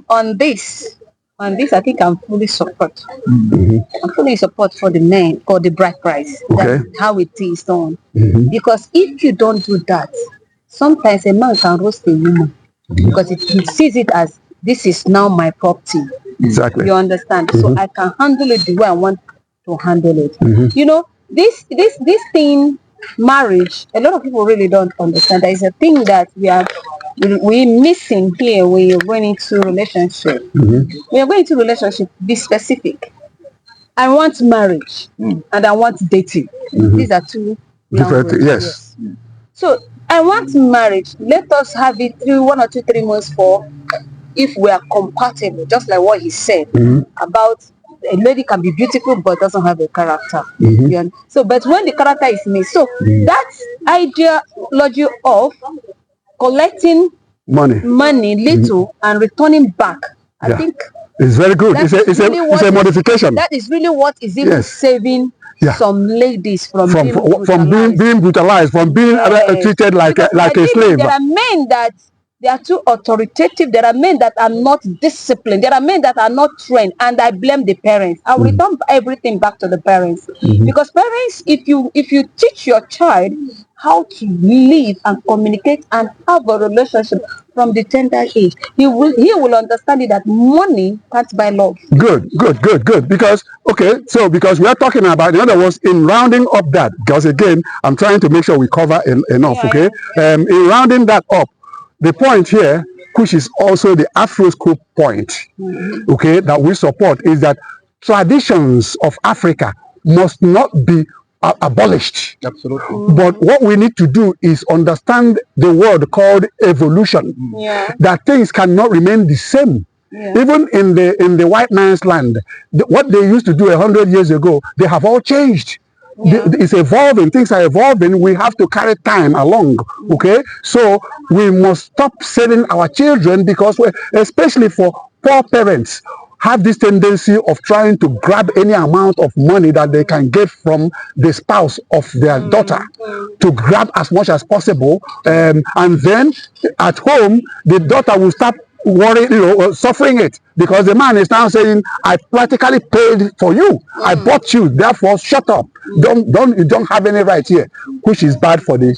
on this, I think I'm fully support. I'm fully support for the men, for the bride price. Okay. That's how it is done. Because if you don't do that, sometimes a man can roast a woman because he sees it as, this is now my property. Exactly. You understand? So I can handle it the way I want to handle it. You know, this thing, marriage, a lot of people really don't understand. There is a thing that we're missing here when you're going into relationship. When you're going into relationship, be specific. I want marriage and I want dating. These are two different things. Yes. So I want marriage. Let us have it through 1 or 2, 3 months for if we are compatible, just like what he said about a lady can be beautiful but doesn't have a character. So, but when the character is missed, so that ideology of collecting money little and returning back, I think it's very good. It's a modification. That is really what is even saving some ladies from being brutalized, from being treated like a slave. There are men that they are too authoritative. There are men that are not disciplined. There are men that are not trained, and I blame the parents. I will return everything back to the parents, because parents, if you teach your child how to live and communicate and have a relationship from the tender age, he will understand it that money can't buy love. Good. Because because we are talking about, in other words, in rounding up that, because again, I'm trying to make sure we cover enough. In rounding that up, the point here, which is also the Afroscope point, that we support, is that traditions of Africa must not be abolished. Absolutely. But what we need to do is understand the word called evolution. That things cannot remain the same. Even in the white man's land, what they used to do 100 years ago, they have all changed. It's evolving. Things are evolving. We have to carry time along. So we must stop selling our children, because especially for poor parents, have this tendency of trying to grab any amount of money that they can get from the spouse of their daughter, to grab as much as possible, and then at home the daughter will start worrying, suffering it, because the man is now saying, I practically paid for you, I bought you, therefore shut up, you don't have any right here, which is bad for the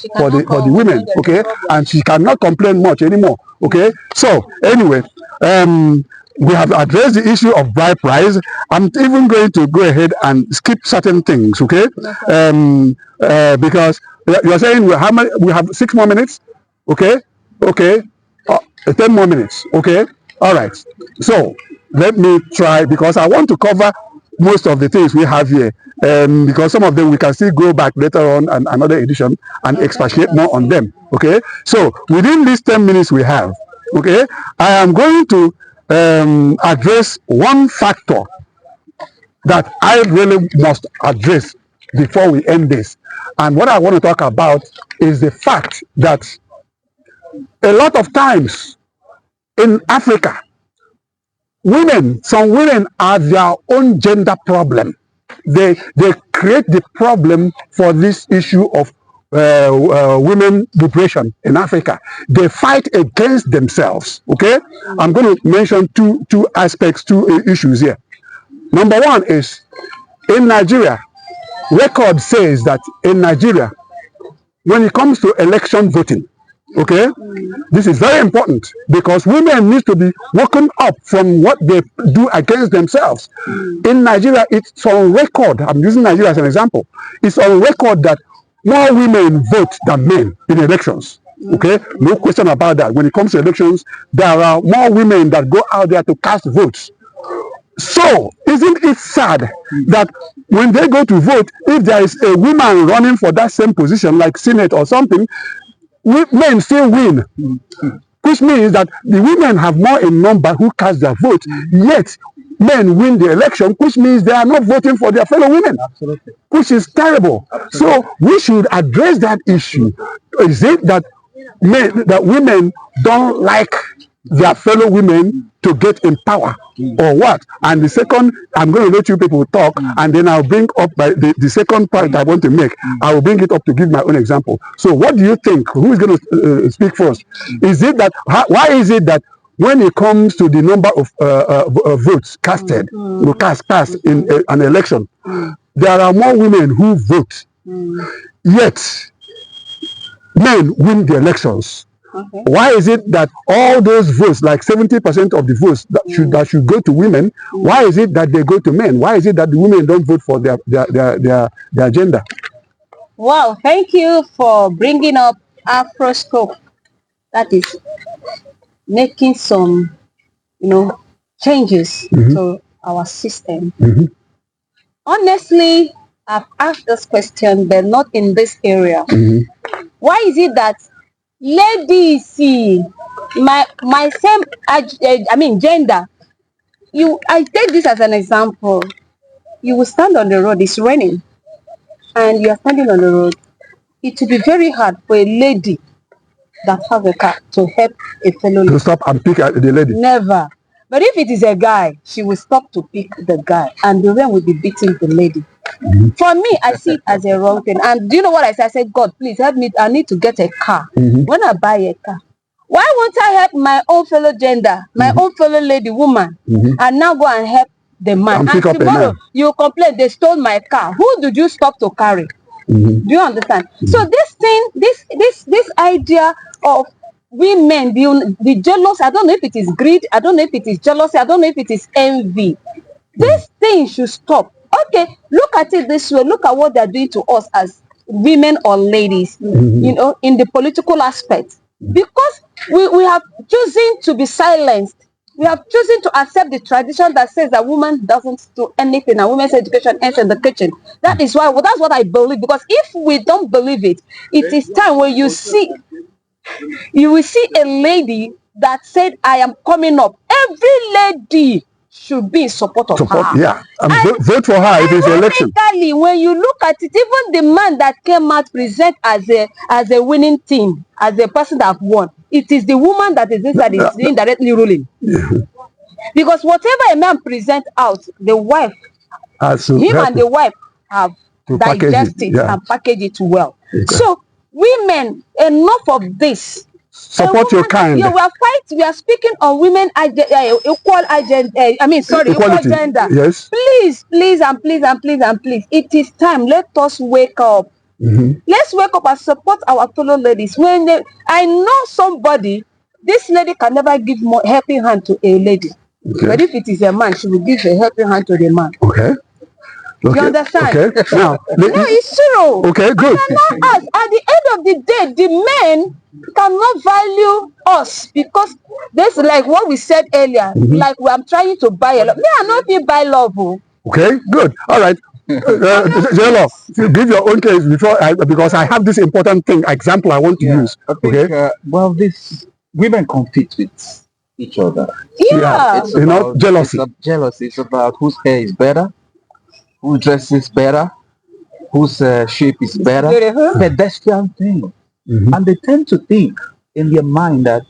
women, and she cannot complain much anymore. So anyway, we have addressed the issue of bride price. I'm even going to go ahead and skip certain things, because you're saying we have 6 more minutes, 10 more minutes, all right. So let me try, because I want to cover most of the things we have here, because some of them we can still go back later on and another edition and expatiate more on them. Okay, so within these 10 minutes we have, okay, I am going to address one factor that I really must address before we end this. And what I want to talk about is the fact that a lot of times in Africa, some women are their own gender problem. They create the problem for this issue of women liberation in Africa. They fight against themselves. Okay, I'm going to mention two aspects, two issues here. Number one is in Nigeria. Record says that in Nigeria, when it comes to election voting, okay, this is very important because women need to be woken up from what they do against themselves. In Nigeria, it's on record. I'm using Nigeria as an example. It's on record that more women vote than men in elections. Okay, no question about that. When it comes to elections, there are more women that go out there to cast votes. So, isn't it sad that when they go to vote, if there is a woman running for that same position, like Senate or something, men still win? Which means that the women have more in number who cast their vote, yet men win the election, which means they are not voting for their fellow women. Absolutely. Which is terrible. Absolutely. So, we should address that issue. Is it that women don't like their fellow women to get in power, or what? And the second, I'm going to let you people talk, and then I'll bring up the second point I want to make. I will bring it up to give my own example. So what do you think? Who is going to speak first? Is it that, why is it that when it comes to the number of votes casted, cast in an election, there are more women who vote, yet men win the elections? Okay. Why is it that all those votes, like 70% of the votes that should go to women, why is it that they go to men? Why is it that the women don't vote for their agenda? Wow, thank you for bringing up Afroscope. That is making some, changes to our system. Honestly, I've asked this question, but not in this area. Why is it that ladies, my same gender, I take this as an example. You will stand on the road, it's raining, and you are standing on the road. It will be very hard for a lady that has a car to help a fellow lady. To stop and pick the lady? Never. But if it is a guy, she will stop to pick the guy, and the rain will be beating the lady. For me, I see it as a wrong thing. And do you know what I said? I said, God, please help me. I need to get a car. When I buy a car, why won't I help my own fellow gender, my own fellow lady, woman, and now go and help the man? And tomorrow, you complain, they stole my car. Who did you stop to carry? Do you understand? So this thing, this idea of women be jealous, I don't know if it is greed, I don't know if it is jealousy, I don't know if it is envy. This thing should stop. Okay, look at it this way. Look at what they're doing to us as women or ladies, in the political aspect. Because we have chosen to be silenced. We have chosen to accept the tradition that says that woman doesn't do anything and women's education ends in the kitchen. That is why, that's what I believe. Because if we don't believe it, it is time when you will see a lady that said, I am coming up. Every lady should be in support of her. Yeah, and vote for her if it's election. When you look at it, even the man that came out present as a winning team, as a person that won, it is the woman that is indirectly ruling. Because whatever a man presents out, the wife, and the wife have digested and packaged it well. Okay. So women, enough of this. Support your kind. Yeah, we are speaking on women equal gender. Yes. Please, and please. It is time. Let us wake up. Let's wake up and support our fellow ladies. I know somebody, this lady can never give more helping hand to a lady. Okay. But if it is a man, she will give a helping hand to the man. Okay. You understand? Okay. Now, No, it's true. okay, good. Now, at the end of the day, the men cannot value us because this, like what we said earlier, like I'm trying to buy a love. Me, I not feel buy love. Oh. Okay, good. All right. Jello, give your own case before because I have this important example I want to use. I think, Okay. well, this women compete with each other. Yeah. It's You know, about jealousy. Jealousy. It's about whose hair is better, who dresses better, whose shape is better. Beautiful. Pedestrian thing. Mhm. And they tend to think in their mind that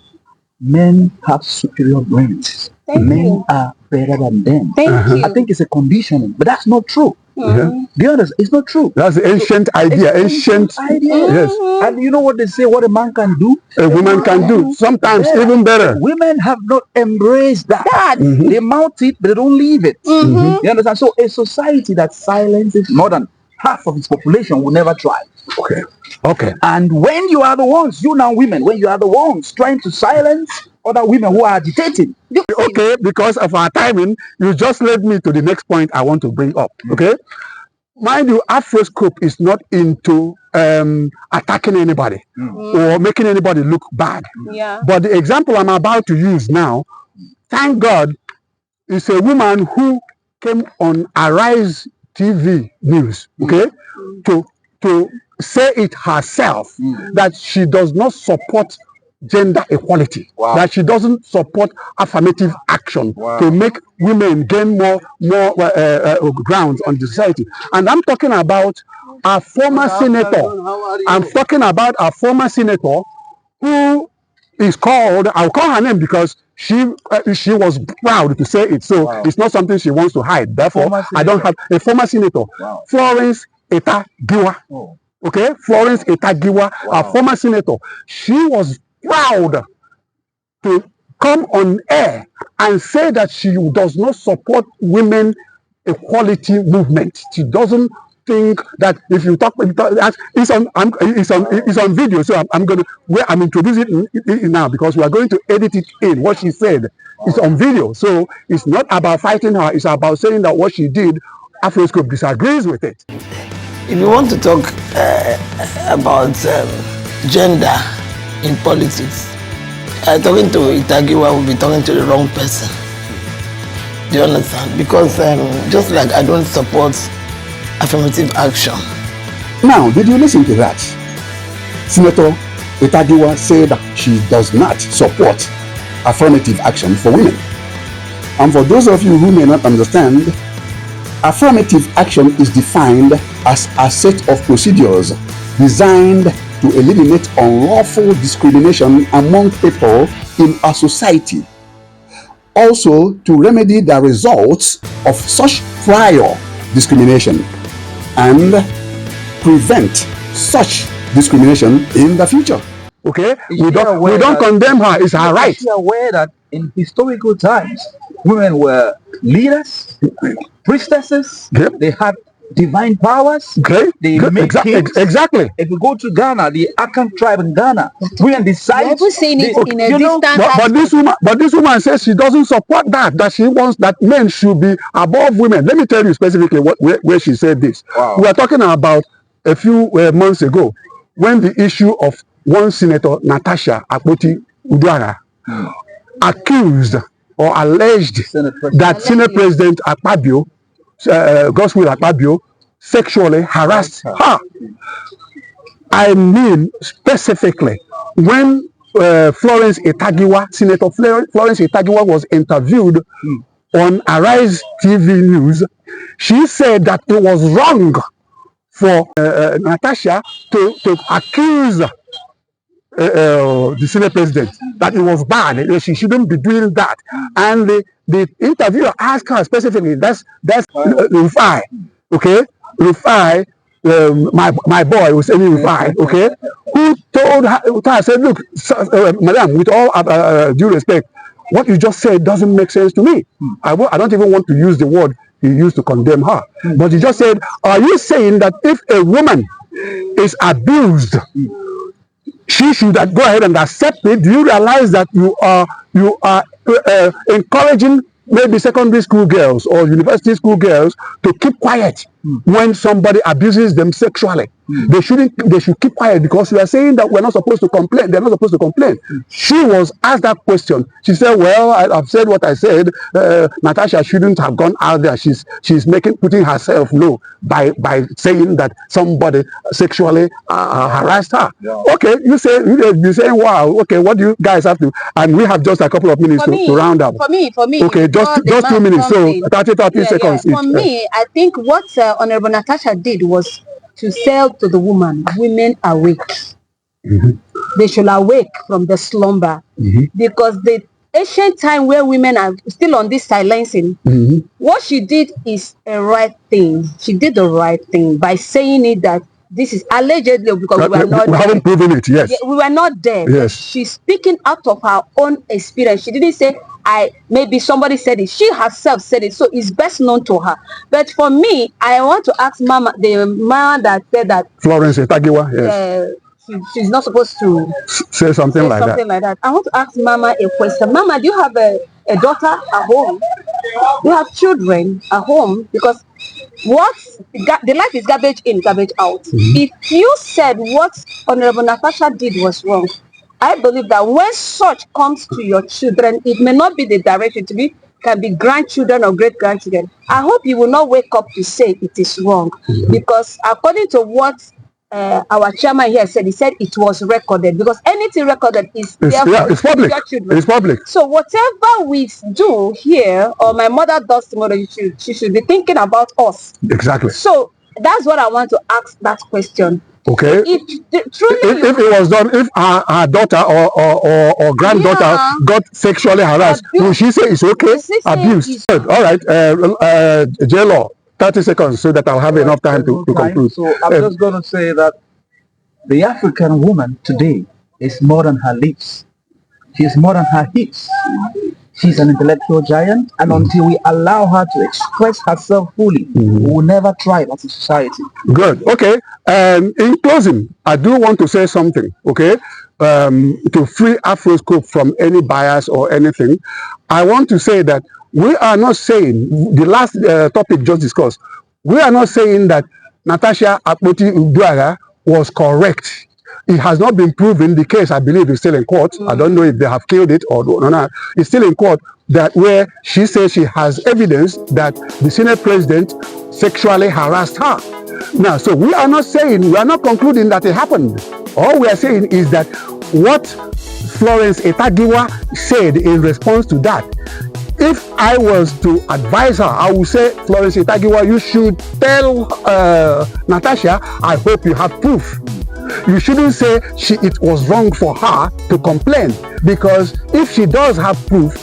men have superior brains. Thank Men you. are better than them. Thank you. I think it's a conditioning, but that's not true. Be honest, it's not true. That's the ancient idea. Ancient idea. Yes. And you know what they say, what a man can do? A woman can do. Sometimes even better. Women have not embraced that. They mount it, but they don't leave it. You understand? So a society that silences more than half of its population will never thrive. Okay. Okay. And when you are the ones, you now women, when you are the ones trying to silence other women who are agitating. Okay, because of our timing, you just led me to the next point I want to bring up. Okay. Mind you, Afroscope is not into attacking anybody or making anybody look bad. Yeah. But the example I'm about to use now, thank God, is a woman who came on Arise TV news, okay, to say it herself that she does not support gender equality, that she doesn't support affirmative action to make women gain more grounds on the society. And I'm talking about our former senator. I'm talking about our former senator who is called, I'll call her name because she was proud to say it, so it's not something she wants to hide. Therefore, I don't have a former senator, Florence Etagiwa. Okay, Florence Etagiwa, our former senator. She was proud to come on air and say that she does not support women equality movement. She doesn't think that if you talk, it's on video, so I'm introducing it now because we are going to edit it in. What she said is on video, so it's not about fighting her. It's about saying that what she did, Afroscope disagrees with it. If you want to talk about gender in politics, talking to Itagiwa will be talking to the wrong person. Do you understand? Because just like I don't support affirmative action. Now, did you listen to that? Senator Etagiwa said that she does not support affirmative action for women. And for those of you who may not understand, affirmative action is defined as a set of procedures designed to eliminate unlawful discrimination among people in a society. Also, to remedy the results of such prior discrimination and prevent such discrimination in the future. Okay? We don't condemn her. It's her right. Is she aware that in historical times, women were leaders, priestesses, they had divine powers. Okay. They make kings. Exactly. If you go to Ghana, the Akan tribe in Ghana, women decide. Never seen it in a distant. But this woman says she doesn't support that. That she wants that men should be above women. Let me tell you specifically where she said this. Wow. We are talking about a few months ago when the issue of one senator, Natasha Akpoti Uduaghan, accused or alleged that Senate President Akpabio, Godswill Akpabio, sexually harassed her. I mean specifically when Florence Etagiwa, Senator Florence Etagiwa was interviewed on Arise TV News, she said that it was wrong for Natasha to accuse the Senate President, that it was bad, she shouldn't be doing that. And the interviewer asked her specifically, that's Rufai, okay? Rufai, my boy was saying Rufai, okay? Who told her, said, look, madam, with all due respect, what you just said doesn't make sense to me. I don't even want to use the word you used to condemn her. But you just said, are you saying that if a woman is abused, she should go ahead and accept it? Do you realize that you are encouraging maybe secondary school girls or university school girls to keep quiet when somebody abuses them sexually. They should keep quiet, because we are saying that we're not supposed to complain. They're not supposed to complain. She was asked that question. She said, well, I've said what I said. Natasha shouldn't have gone out there. She's putting herself low by saying that somebody sexually harassed her. Yeah. Okay, you're saying, wow, okay, what do you guys have to, and we have just a couple of minutes to round up. For me. Okay, just 2 minutes, so 30 seconds. For me, I think what Honorable Natasha did was to say to the woman, women awake. They should awake from the slumber, because the ancient time where women are still on this silencing, what she did is a right thing. She did the right thing by saying it that this is allegedly, because we were not we haven't proven it, yes. We were not there. Yes. She's speaking out of her own experience. She didn't say, maybe somebody said it. She herself said it, so it's best known to her. But for me, I want to ask Mama, the mama that said that Florence Etagiwa, yes. She's not supposed to say something like that. I want to ask Mama a question. Mama, do you have a daughter at home? You have children at home? Because the life is garbage in, garbage out. If you said what Honorable Natasha did was wrong, I believe that when such comes to your children, it may not be the direction to be, can be grandchildren or great-grandchildren. I hope you will not wake up to say it is wrong, because according to what our chairman here said, he said it was recorded, because anything recorded is it's public. It's public. So whatever we do here, or my mother does tomorrow, she should be thinking about us. Exactly. So that's what I want to ask that question. Okay. If it was done, if our daughter or granddaughter got sexually harassed, will she say it's okay? Abuse. All right. J-Law, 30 seconds so that I'll have enough time to conclude. So I'm just going to say that the African woman today is more than her lips. She's more than her hips. She's an intellectual giant, and until we allow her to express herself fully, we will never thrive as a society. Good. Okay. In closing, I do want to say something, okay? To free Afroscope from any bias or anything, I want to say that we are not saying, the last topic just discussed, we are not saying that Natasha Akpoti-Uduaghan was correct. It has not been proven. The case, I believe, is still in court. I don't know if they have killed it or not. It's still in court, that where she says she has evidence that the Senate president sexually harassed her. Now, so we are not concluding that it happened. All we are saying is that what Florence Etagiwa said in response to that, if I was to advise her, I would say, Florence Etagiwa, you should tell Natasha, I hope you have proof. You shouldn't say it was wrong for her to complain, because if she does have proof,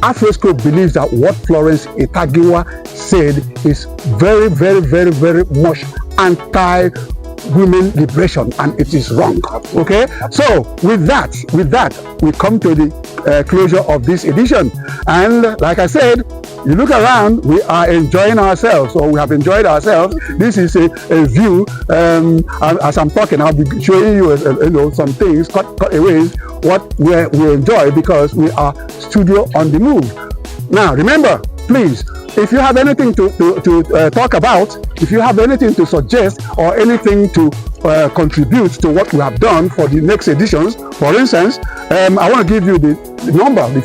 Afroscope believes that what Florence Etagiwa said is very, very, very, very much anti-women liberation, and it is wrong. Okay, so with that, we come to the closure of this edition, and like I said, you look around, we are enjoying ourselves, or we have enjoyed ourselves. This is a view, and as I'm talking, I'll be showing you, some things, cutaways, what we enjoy, because we are studio on the move. Now, remember, please, if you have anything to talk about, if you have anything to suggest, or anything to contribute to what we have done for the next editions, for instance, I want to give you the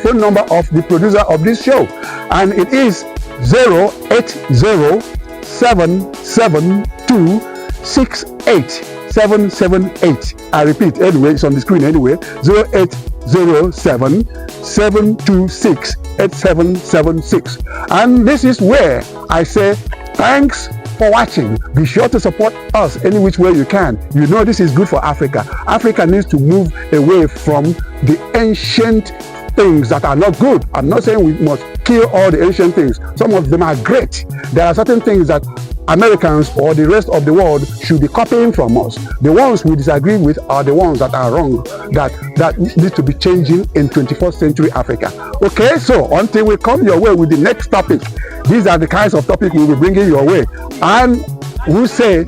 phone number of the producer of this show, and it is 08077268778. I repeat, anyway, it's on the screen anyway, 0807-726-8776. And this is where I say thanks for watching. Be sure to support us any which way you can. You know this is good for Africa. Africa needs to move away from the ancient things that are not good. I'm not saying we must kill all the ancient things. Some of them are great. There are certain things that Americans or the rest of the world should be copying from us. The ones we disagree with are the ones that are wrong, that need to be changing in 21st century Africa. Okay, so until we come your way with the next topic, these are the kinds of topics we'll be bringing your way. And we'll say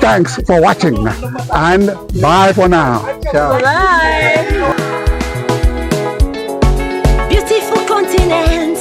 thanks for watching, and bye for now. Ciao. Bye. Beautiful continent.